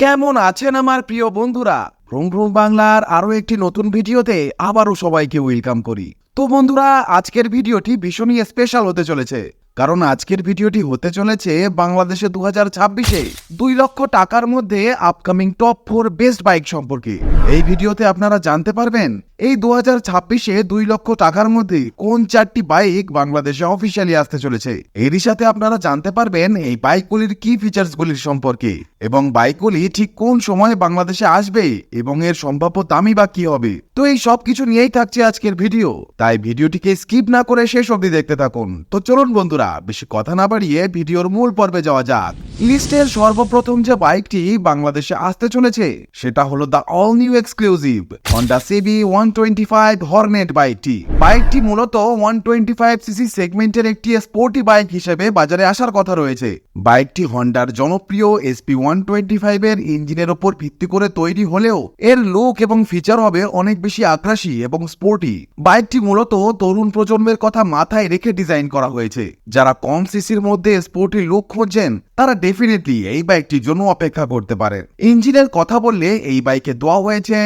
কেমন আছেন আমার প্রিয় বন্ধুরা? ভ্রুম ভ্রুম বাংলার আরো একটি নতুন ভিডিওতে আবারও সবাইকে ওয়েলকাম করি। তো বন্ধুরা, আজকের ভিডিওটি ভীষণই স্পেশাল হতে চলেছে, কারণ আজকের ভিডিওটি হতে চলেছে বাংলাদেশে 2026-এ 2 লক্ষ টাকার মধ্যে আপকামিং টপ 4 বেস্ট বাইক সম্পর্কে। এই ভিডিওতে আপনারা জানতে পারবেন এই 2026-এ 2 লক্ষ টাকার মধ্যে কোন 4টি বাইক বাংলাদেশে অফিসিয়ালি আসতে চলেছে। এরই সাথে আপনারা জানতে পারবেন এই বাইকগুলির কি ফিচার্সগুলির সম্পর্কে এবং বাইকগুলি ঠিক কোন সময় বাংলাদেশে আসবে এবং এর সম্ভাব্য দামই বা কি হবে। তো এই সব কিছু নিয়েই থাকছে আজকের ভিডিও, তাই ভিডিওটিকে স্কিপ না করে শেষ অবধি দেখতে থাকুন। তো চলুন বন্ধুরা, বেশি কথা না বাড়িয়ে ভিডিওর মূল পর্বে যাওয়া যাক। লিস্টের সর্বপ্রথম যে বাইকটি বাংলাদেশে আসতে চলেছে সেটা হলো the all new exclusive Honda CB 125 Hornet বাইকটি। বাইকটি মূলত 125 সিসি সেগমেন্টের একটি স্পোর্টি বাইক হিসেবে বাজারে আসার কথা রয়েছে। বাইকটি হন্ডার জনপ্রিয় এসপি 125 এর ইঞ্জিনের উপর ভিত্তি করে তৈরি হলেও এর লুক এবং ফিচার হবে অনেক বেশি আগ্রাসী এবং স্পোর্টি। বাইকটি মূলত তরুণ প্রজন্মের কথা মাথায় রেখে ডিজাইন করা হয়েছে। যারা কম সিসির মধ্যে স্পোর্টি লুক খুঁজছেন তারা ডেফিনেটলি এই বাইকটির জন্য অপেক্ষা করতে পারেন। ইঞ্জিনের কথা বললে এই বাইকে দেওয়া হয়েছে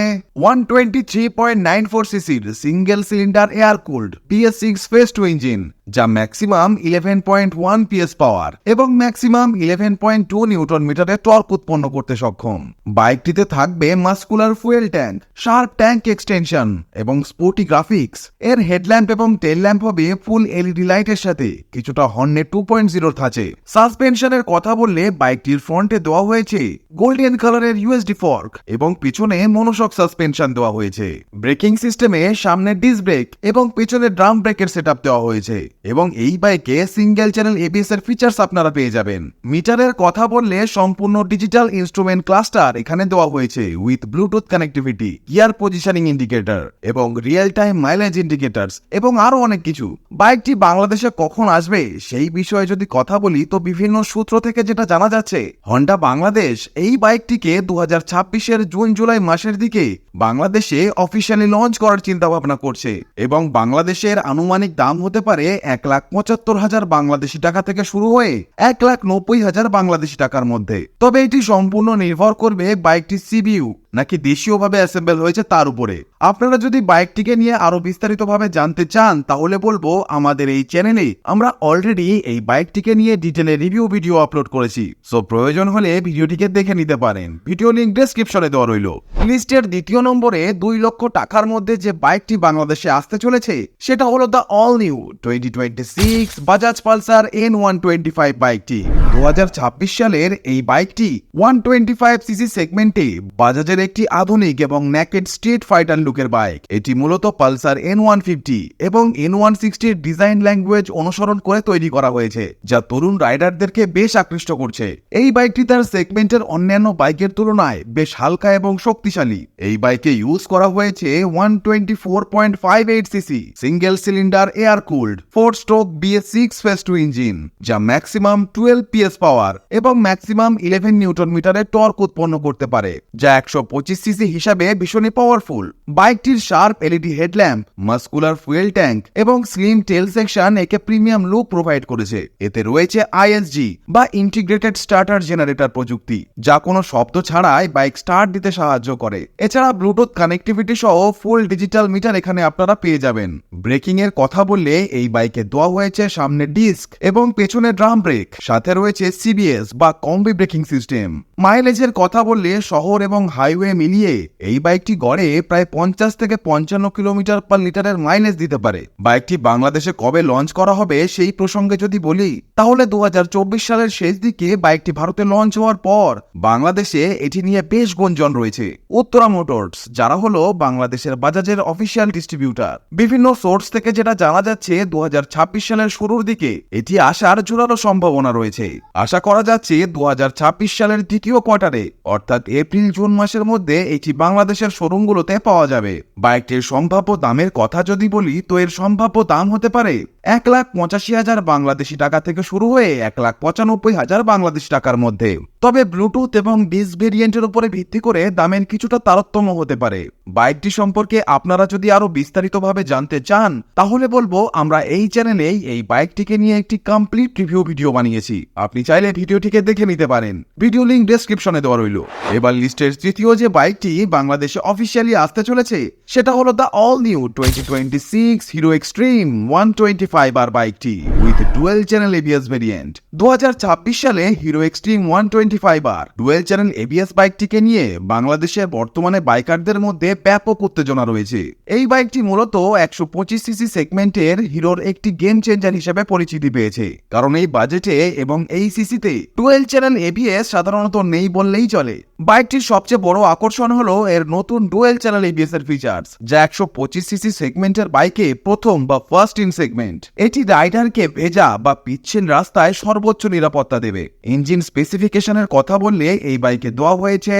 123.94 সিসির single cylinder air cooled PS6 phase 2 engine, যা ম্যাক্সিমাম 11.1 PS পাওয়ার এবং ম্যাক্সিমাম 11.2 নিউটন মিটারের টর্ক উৎপন্ন করতে সক্ষম। বাইকটিতে থাকবে muscular fuel tank, sharp tank extension এবং স্পোর্টি গ্রাফিক্স। এর হেডল্যাম্প এবং টেল ল্যাম্প হবে ফুল এলইডি লাইটের সাথে কিছুটা হর্নেট 2.0 থাকছে। সাসপেনশনের কথা বললে বাইকটির ফ্রন্টে দেওয়া হয়েছে গোল্ডেন কালারের ইউএসডি ফর্ক এবং পিছনে মনোশক সাসপেনশন দেওয়া হয়েছে। ব্রেকিং সিস্টেমে সামনে ডিস্ক ব্রেক এবং পিছনে ড্রাম ব্রেকের সেটআপ দেওয়া হয়েছে এবং এই বাইকে সিঙ্গেল চ্যানেল এবিএস এর ফিচার্স আপনারা পেয়ে যাবেন। মিটারের কথা বললে সম্পূর্ণ ডিজিটাল ইনস্ট্রুমেন্ট ক্লাস্টার এখানে দেওয়া হয়েছে with Bluetooth connectivity, gear positioning indicator এবং রিয়েল টাইম মাইলেজ ইন্ডিকেটরস এবং আরো অনেক কিছু। বাইকটি বাংলাদেশে কখন আসবে সেই বিষয়ে যদি কথা বলি তো বিভিন্ন সূত্র থেকে যেটা জানা যাচ্ছে, হন্ডা বাংলাদেশ এই বাইকটিকে 2026-এর জুন জুলাই মাসের দিকে বাংলাদেশে অফিসিয়ালি লঞ্চ করার চিন্তা ভাবনা করছে এবং বাংলাদেশের আনুমানিক দাম হতে পারে 1,75,000 বাংলাদেশি টাকা থেকে শুরু হয়ে 1,90,000 বাংলাদেশি টাকার মধ্যে। তবে এটি সম্পূর্ণ নির্ভর করবে বাইকটি সিবিইউ নাকি দেশীয়ভাবে অ্যাসেম্বল হয়েছে তার উপরে। আপনারা যদি বাইকটিকে নিয়ে আরো বিস্তারিতভাবে জানতে চান তাহলে বলবো আমাদের এই চ্যানেলে আমরা অলরেডি এই বাইকটিকে নিয়ে ডিটেলে রিভিউ ভিডিও আপলোড করেছি, সো প্রয়োজন হলে ভিডিওটিকে দেখে নিতে পারেন। ভিডিও লিংক ডেসক্রিপশনে দেওয়া রইল। লিস্টের দ্বিতীয় নম্বরে 2 লক্ষ টাকার মধ্যে যে বাইকটি বাংলাদেশে আসতে চলেছে সেটা হলো the all new 2026 Bajaj Pulsar N125 বাইকটি। 2026 সালের এই বাইকটি 125 সিসি সেগমেন্টে বাজাজের একটি আধুনিক এবং নেকেড স্ট্রিট ফাইটার লুকের বাইক। এটি মূলত পালসার N150 এবং N160 ডিজাইন ল্যাঙ্গুয়েজ অনুসরণ করে তৈরি করা হয়েছে, যা তরুণ রাইডারদেরকে বেশ আকৃষ্ট করছে। এই বাইকটি তার সেগমেন্টের অন্যান্য বাইকের তুলনায় বেশ হালকা এবং শক্তিশালী। এই বাইকে ইউজ করা হয়েছে 124.58 CC single cylinder air cooled 4 stroke BS6 phase 2 engine, যা ম্যাক্সিমাম 12 PS পাওয়ার এবং ম্যাক্সিমাম 11 নিউটন মিটারের টর্ক উৎপন্ন করতে পারে, যা 125 সিসি হিসাবে ভীষণই পাওয়ারফুল। বাইকটির sharp LED headlamp, muscular fuel tank এবং স্লিম টেল সেকশন একে প্রিমিয়াম লুক প্রোভাইড করেছে। এতে রয়েছে ISG বা ইন্টিগ্রেটেড স্টার্টার জেনারেটর প্রযুক্তি, যা কোনো শব্দ ছাড়াই বাইক স্টার্ট দিতে সাহায্য করে। এছাড়া ব্লুটুথ কানেক্টিভিটি সহ ফুল ডিজিটাল মিটার এখানে আপনারা পেয়ে যাবেন। ব্রেকিং এর কথা বললে এই বাইকে দেওয়া হয়েছে সামনে ডিস্ক এবং পেছনে ড্রাম ব্রেক, সাথে রয়েছে CBS বা কম্বি ব্রেকিং সিস্টেম। মাইলেজের কথা বললে শহর এবং হাইওয়ে মিলিয়ে এই বাইকটি গড়ে প্রায় 50 থেকে 55 কিলোমিটার পার লিটারের মাইলেজ দিতে পারে। বাইকটি বাংলাদেশে কবে লঞ্চ করা হবে সেই প্রসঙ্গে যদি বলি তাহলে 2024 সালের শেষ দিকে বাইকটি ভারতে লঞ্চ হওয়ার পর বাংলাদেশে এটি নিয়ে বেশ গুঞ্জন রয়েছে। উত্তরা মোটরস, যারা হলো বাংলাদেশের বাজাজের অফিসিয়াল ডিস্ট্রিবিউটর, বিভিন্ন সোর্স থেকে যেটা জানা যাচ্ছে 2026 সালের শুরুর দিকে এটি আসার জোরালো সম্ভাবনা রয়েছে। আশা করা যাচ্ছে 2026 সালের দ্বিতীয় কোয়ার্টারে অর্থাৎ এপ্রিল জুন মাসের মধ্যে এটি বাংলাদেশের শোরুমগুলোতে পাওয়া যাবে। বাইকটির সম্ভাব্য দামের কথা যদি বলি তো এর সম্ভাব্য দাম হতে পারে 1,85,000 বাংলাদেশি টাকা থেকে শুরু হয়ে 1,95,000 বাংলাদেশি টাকার মধ্যে। তবে ব্লুটুথ এবং ডিস্ক ভেরিয়েন্টের উপরে ভিত্তি করে দামের কিছুটা তারতম্য হতে পারে। বাইকটি সম্পর্কে আপনারা যদি আরো বিস্তারিতভাবে জানতে চান তাহলে বলবো আমরা এই চ্যানেলেই এই বাইকটিকে নিয়ে একটি কমপ্লিট রিভিউ ভিডিও বানিয়েছি, আপনি চাইলে ভিডিওটিকে দেখে নিতে পারেন, ভিডিও লিংক ডেসক্রিপশনে দেওয়া রইল। এবার লিস্টের তৃতীয় যে বাইকটি বাংলাদেশে অফিসিয়ালি আসতে চলেছে সেটা হলো the all new 2026 Hero Xtreme 125R বাইকটি with dual channel ABS variant. 2026 সালে Hero Xtreme 125R dual channel ABS বাইকটিকে নিয়ে বাংলাদেশে বর্তমানে বাইকারদের মধ্যে ব্যাপক উত্তেজনা রয়েছে। এই বাইকটি মূলত 125 সিসি সেগমেন্টের হিরোর একটি গেম চেঞ্জার হিসেবে পরিচিতি পেয়েছে, কারণ এই বাজেটে এবং এই সিসিতে ডুয়েল চ্যানেল এবিএস সাধারণত নেই বললেই চলে। বাইকটির সবচেয়ে বড় আকর্ষণ হলো এর নতুন ডুয়েল চ্যানেল এবিএস এর ফিচার্স, যা 125 সিসি সেগমেন্টের বাইকে প্রথম বা ফার্স্ট ইন সেগমেন্ট। এটি রাইডারকে ভেজা বা পিচ্ছিল রাস্তায় সর্বোচ্চ নিরাপত্তা দেবে। ইঞ্জিন স্পেসিফিকেশনের কথা বললে এই বাইকে দেওয়া হয়েছে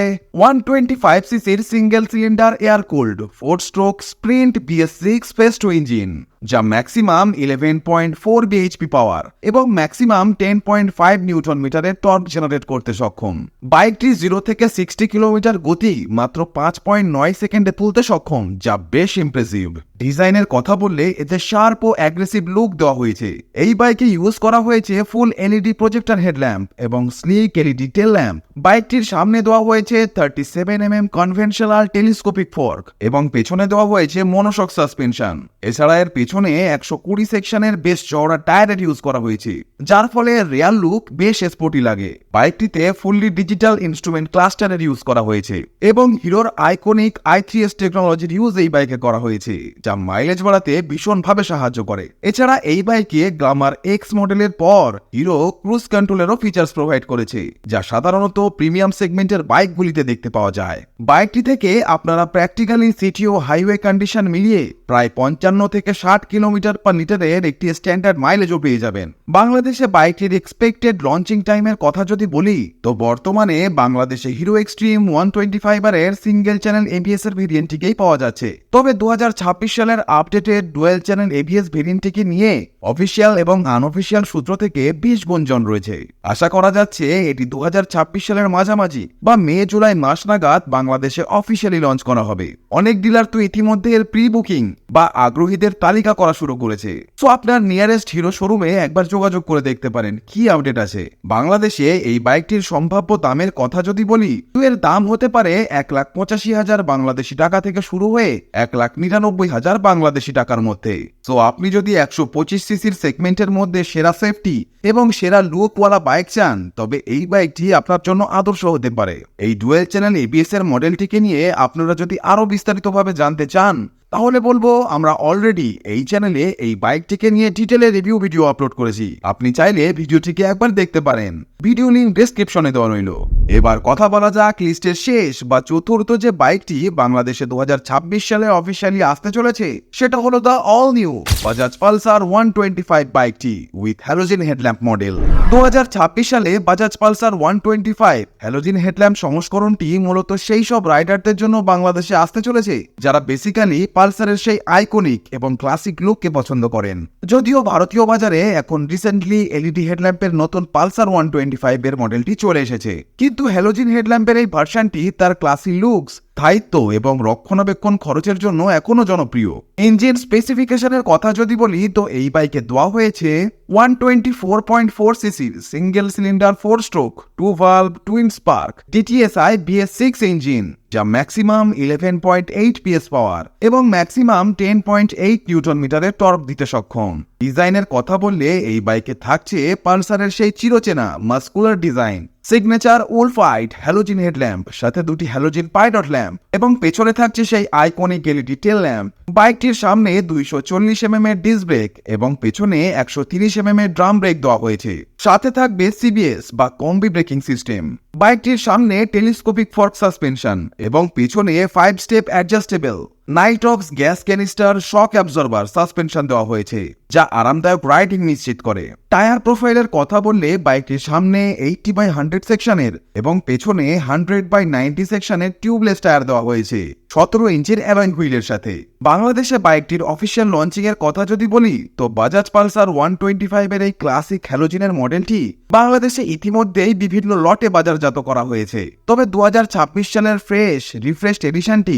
125 সিসির single cylinder air cooled 4 stroke sprint BS6 phase 2 engine, যা ম্যাক্সিমাম 11.4 বিএইচপি পাওয়ার এবং ম্যাক্সিমাম 10.5 নিউটন মিটারের টর্ক জেনারেট করতে সক্ষম। বাইকটি 0 থেকে 60 কিলোমিটার গতি মাত্র 5.9 সেকেন্ডে তুলতে সক্ষম, যা বেশ ইমপ্রেসিভ। ডিজাইনের কথা বললে এতে শার্প ও অ্যাগ্রেসিভ লুক দেওয়া হয়েছে। এই বাইকে ইউজ করা হয়েছে ফুল এলইডি প্রজেক্টর হেডল্যাম্প এবং স্লিক এলইডি টেল ল্যাম্প। বাইকটির সামনে দেওয়া হয়েছে 37mm কনভেনশনাল টেলিস্কোপিক ফোর্ক এবং পেছনে দেওয়া হয়েছে মনোশক সাসপেনশন। এছাড়া এর পেছনে 120 সেকশনের বেশ চওড়া টায়ার ইউজ করা হয়েছে, যার ফলে রিয়াল লুক বেশ স্পোর্টি লাগে। বাইকটিতে ফুললি ডিজিটাল ইনস্ট্রুমেন্ট ক্লাস্টারের ইউজ করা হয়েছে এবং হিরোর আইকনিক i3S টেকনোলজির ইউজ এই বাইকে করা হয়েছে, যা মাইলেজ বাড়াতে ভীষণভাবে সাহায্য করে। এছাড়া এই বাইকে গ্ল্যামার এক্স মডেলের পর হিরো ক্রুজ কন্ট্রোলেরও ফিচার্স প্রোভাইড করেছে, যা সাধারণত প্রিমিয়াম সেগমেন্টের বাইকগুলিতে দেখতে পাওয়া যায়। বাইকটি থেকে আপনারা প্র্যাকটিক্যালি সিটি ও হাইওয়ে কন্ডিশন মিলিয়ে প্রায় 55 থেকে 60 কিলোমিটার পার লিটারের একটি স্ট্যান্ডার্ড মাইলেজও পেয়ে যাবেন। বাংলাদেশে বাইকটির এক্সপেক্টেড লঞ্চিং টাইমের কথা যদি বলি তো বর্তমানে বাংলাদেশে হিরো এক্সট্রিম 125R এর সিঙ্গেল চ্যানেল এবিএস এর ভেরিয়েন্টটিকেই পাওয়া যাচ্ছে। তবে 2026 সালের আপডেটেড ডুয়েল চ্যানেল এবিএস ভেরিয়েন্টটিকে নিয়ে অফিসিয়াল এবং আনঅফিসিয়াল সূত্র থেকে বেশ গুঞ্জন রয়েছে। আশা করা যাচ্ছে এটি 2026 সালের মাঝামাঝি বা মে-জুলাই মাস নাগাদ বাংলাদেশে অফিসিয়ালি লঞ্চ করা হবে। অনেক ডিলার তো ইতিমধ্যে এর প্রি বুকিং বা আগ্রহীদের তালিকা করা শুরু করেছে। সো আপনার নিয়ারেস্ট হিরো শোরুমে একবার যোগাযোগ করে দেখতে পারেন কি আপডেট আছে। বাংলাদেশে এই বাইকটির সম্ভাব্য দামের কথা যদি বলি তো এর দাম হতে পারে 1,85,000 বাংলাদেশি টাকা থেকে শুরু হয়ে 1,99,000 বাংলাদেশি টাকার মধ্যে। সো আপনি যদি 125 সিসির সেগমেন্টের মধ্যে সেরা সেফটি এবং সেরা লুকওয়ালা বাইক চান তবে এই বাইকটি আপনার জন্য আদর্শ হতে পারে। এই ডুয়েল চ্যানেল এবিএস এর মডেলটিকে নিয়ে আপনারা যদি আরো বিস্তারিতভাবে জানতে চান তাহলে বলবো আমরা অলরেডি এই চ্যানেলে এই বাইকটিকে নিয়ে ডিটেলে রিভিউ ভিডিও আপলোড করেছি, আপনি চাইলে ভিডিওটিকে একবার দেখতে পারেন, ভিডিও লিংক ডেসক্রিপশনে দেওয়া রইল। এবার কথা বলা যাক লিস্টের শেষ বা চতুর্থ যে বাইকটি বাংলাদেশে 2026 সালে অফিসিয়ালি আসতে চলেছে সেটা হলো the all new Bajaj Pulsar 125 বাইকটি উইথ হ্যালোজেন হেডল্যাম্প মডেল। 2026 সালে বাজাজ পালসার 125 হ্যালোজেন হেডল্যাম্প সংস্করণটি মূলত সেই সব রাইডারদের জন্য বাংলাদেশে আসতে চলেছে যারা বেসিক্যালি পালসারের সেই আইকনিক এবং ক্লাসিক লুককে পছন্দ করেন। যদিও ভারতীয় বাজারে এখন রিসেন্টলি এলইডি হেডল্যাম্পের নতুন পালসার 125 এর মডেলটি চলে এসেছে, কিন্তু হ্যালোজেন হেডল্যাম্পের এই ভার্সনটি তার ক্লাসি লুকস, স্থায়িত্ব এবং রক্ষণাবেক্ষণ খরচের জন্য এখনো জনপ্রিয়। ইঞ্জিন স্পেসিফিকেশনের কথা যদি বলি তো এই বাইকে দেওয়া হয়েছে 124.4 সিসির single cylinder 4 stroke 2 valve twin spark TTSI BS6 engine, যা ম্যাক্সিমাম 11.8 PS পাওয়ার এবং ম্যাক্সিমাম 10.8 নিউটন মিটারের টর্ক দিতে সক্ষম। ডিজাইনের কথা বললে এই বাইকে থাকছে পালসারের সেই চিরচেনা muscular design, signature wolf eyed halogen headlamp, সাথে দুটি হ্যালোজেন পাইডট ল্যাম্প এবং পেছনে থাকছে সেই আইকনিক এলইডি টেল ল্যাম্প। বাইকটির সামনে 240mm এর ডিস্ক ব্রেক এবং পেছনে 130mm এর ড্রাম ব্রেক দেওয়া হয়েছে, সাথে থাকবে CBS বা কম্বি ব্রেকিং সিস্টেম। বাইকটির সামনে টেলিস্কোপিক ফর্ক সাসপেনশন এবং পেছনে 5 step adjustable nitrox gas canister shock absorber suspension দেওয়া হয়েছে, যা আরামদায়ক রাইডিং নিশ্চিত করে। টায়ার প্রোফাইলের কথা বললে বাইকটির সামনে 80/100 সেকশনের এবং পেছনে 100/90 সেকশনের টিউবলেস টায়ার দেওয়া হয়েছে 17 ইঞ্চির অ্যালয় হুইলের সাথে। বাংলাদেশে বাইকটির অফিসিয়াল লঞ্চিং এর কথা যদি বলি, তো বাজাজ পালসার 125 এর এই ক্লাসিক হ্যালোজেনের মডেলটি বাংলাদেশে ইতিমধ্যেই বিভিন্ন লটে বাজারজাত করা হয়েছে। তবে 2026 সালের রিফ্রেশড এডিশনটি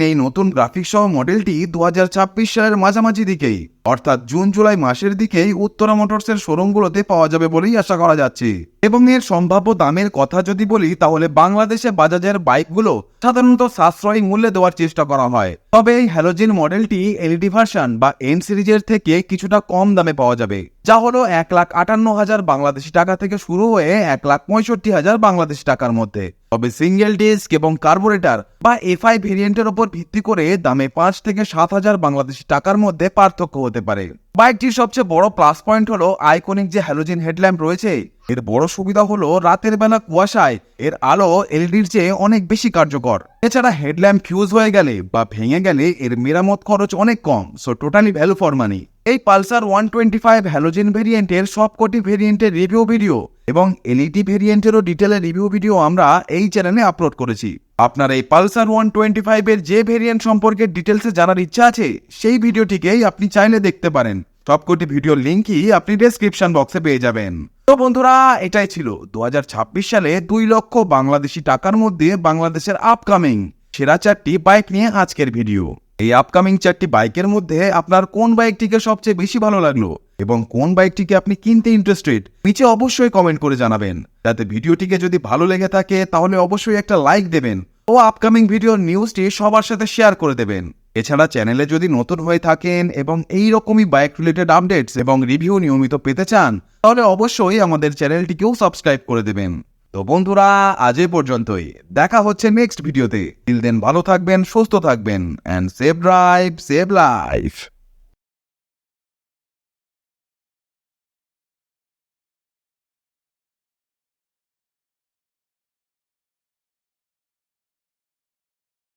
এই নতুন গ্রাফিক্স সহ মডেলটি 2026 সালের মাঝামাঝি দিকেই, অর্থাৎ জুন জুলাই মাসের দিকেই উত্তরা মোটরসের শোরুমগুলোতে পাওয়া যাবে বলেই আশা করা যাচ্ছে। এবং এর সম্ভাব্য দামের কথা যদি বলি, তাহলে বাংলাদেশে বাজাজের বাইকগুলো সাধারণত সাশ্রয়ী মূল্যে দেওয়ার চেষ্টা করা হয়। তবে এই হ্যালোজেন মডেলটি এলইডি ভার্সন বা এন সিরিজের থেকে কিছুটা কম দামে পাওয়া যাবে, যা হলো 1,58,000 বাংলাদেশি টাকা থেকে শুরু হয়ে 1,65,000 বাংলাদেশি টাকার মধ্যে। তবে সিঙ্গেল ডিস্ক এবং কার্বোরেটর বা এফআই ভেরিয়েন্টের উপর ভিত্তি করে দামে 5 থেকে 7,000 বাংলাদেশি টাকার মধ্যে পার্থক্য হতে পারে। বাইকটির সবচেয়ে বড় প্লাস পয়েন্ট হলো আইকনিক যে হ্যালোজেন হেডল্যাম্প রয়েছে। এর বড় সুবিধা হলো রাতের বেলা কুয়াশায় এর আলো এলইডির চেয়ে অনেক বেশি কার্যকর। এছাড়া হেডল্যাম্প ফিউজ হয়ে গেলে বা ভেঙে গেলে এর মেরামত খরচ অনেক কম, so totally value for money. এই পালসার 125 হ্যালোজেন ভেরিয়েন্টের সবকটি ভেরিয়েন্টের রিভিউ ভিডিও এবং এলইডি ভেরিয়েন্টেরও ডিটেলের রিভিউ ভিডিও আমরা এই চ্যানেলে আপলোড করেছি। আপনার এই পালসার 125 এর যে ভেরিয়েন্ট সম্পর্কে ডিটেলসে জানার ইচ্ছা আছে, সেই ভিডিওটিকেই আপনি চাইলে দেখতে পারেন। সবকটি ভিডিওর লিঙ্কই আপনি ডেসক্রিপশন বক্সে পেয়ে যাবেন। তো বন্ধুরা, এটাই ছিল 2026 সালে 2 লক্ষ বাংলাদেশি টাকার মধ্যে বাংলাদেশের আপকামিং সেরা 4টি বাইক নিয়ে আজকের ভিডিও। এই আপকামিং 4টি বাইকের মধ্যে আপনার কোন বাইকটিকে সবচেয়ে বেশি ভালো লাগলো এবং কোন বাইকটিকে আপনি কিনতে ইন্টারেস্টেড, নিচে অবশ্যই কমেন্ট করে জানাবেন। যাতে ভিডিওটিকে যদি ভালো লেগে থাকে তাহলে অবশ্যই একটা লাইক দেবেন ও আপকামিং ভিডিওর নিউজটি সবার সাথে শেয়ার করে দেবেন। এছাড়া চ্যানেলে যদি নতুন হয়ে থাকেন এবং এই রকমই বাইক রিলেটেড আপডেটস এবং রিভিউ নিয়মিত পেতে চান, তাহলে অবশ্যই আমাদের চ্যানেলটিকেও সাবস্ক্রাইব করে দেবেন। তো বন্ধুরা, আজ এই পর্যন্তই। দেখা হচ্ছে নেক্সট ভিডিওতে। টিল দেন ভালো থাকবেন, সুস্থ থাকবেন, and save drive, save life.